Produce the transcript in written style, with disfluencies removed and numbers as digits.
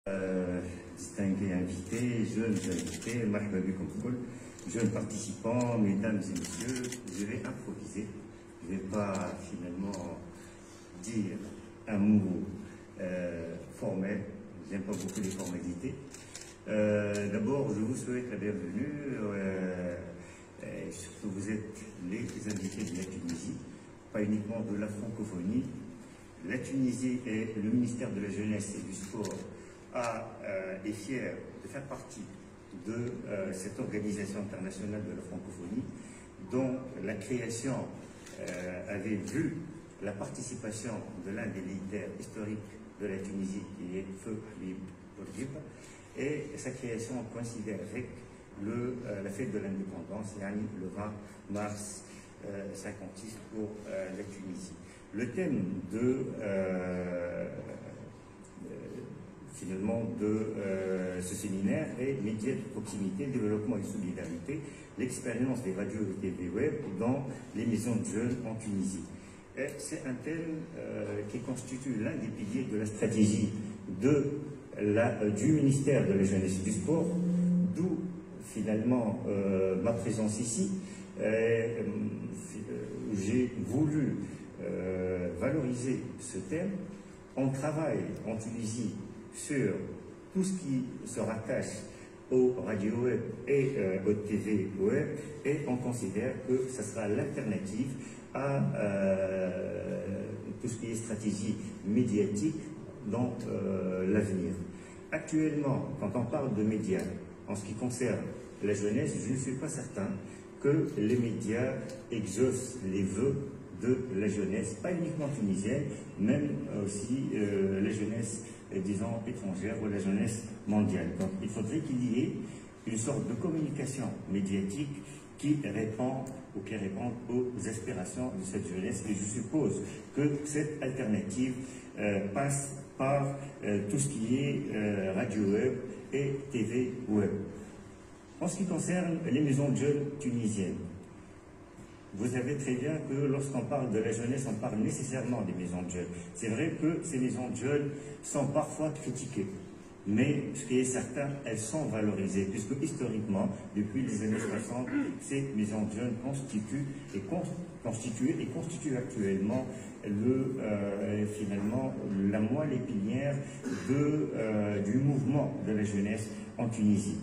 Distingués invités, jeunes invités, marhaba bikoum koul, jeunes participants, mesdames et messieurs, je vais improviser. Je ne vais pas finalement dire un mot formel. J'aime pas beaucoup les formalités. D'abord, je vous souhaite la bienvenue. Surtout, vous êtes les invités de la Tunisie, pas uniquement de la francophonie. La Tunisie et le ministère de la Jeunesse et du Sport est fier de faire partie de cette organisation internationale de la francophonie, dont la création avait vu la participation de l'un des leaders historiques de la Tunisie, qui est Feu Habib Bourguiba, et sa création coïncidait avec la fête de l'indépendance, le 20 mars 56 pour la Tunisie. Le thème finalement de ce séminaire est médias de proximité, développement et solidarité, l'expérience des radios et TV web dans les maisons de jeunes en Tunisie. C'est un thème qui constitue l'un des piliers de la stratégie du ministère de la Jeunesse et du Sport, d'où finalement ma présence ici. J'ai voulu valoriser ce thème. On travaille en Tunisie sur tout ce qui se rattache aux radios web et aux TV web, et on considère que ce sera l'alternative à tout ce qui est stratégie médiatique dans l'avenir. Actuellement, quand on parle de médias, en ce qui concerne la jeunesse, je ne suis pas certain que les médias exaucent les vœux de la jeunesse, pas uniquement tunisienne, même aussi la jeunesse, disons, étrangère ou la jeunesse mondiale. Donc il faudrait qu'il y ait une sorte de communication médiatique qui répond aux aspirations de cette jeunesse, et je suppose que cette alternative passe par tout ce qui est radio web et TV web. En ce qui concerne les maisons de jeunes tunisiennes, vous savez très bien que lorsqu'on parle de la jeunesse, on parle nécessairement des maisons de jeunes. C'est vrai que ces maisons de jeunes sont parfois critiquées, mais ce qui est certain, elles sont valorisées, puisque historiquement, depuis les années 60, ces maisons de jeunes constituent actuellement finalement la moelle épinière du mouvement de la jeunesse en Tunisie.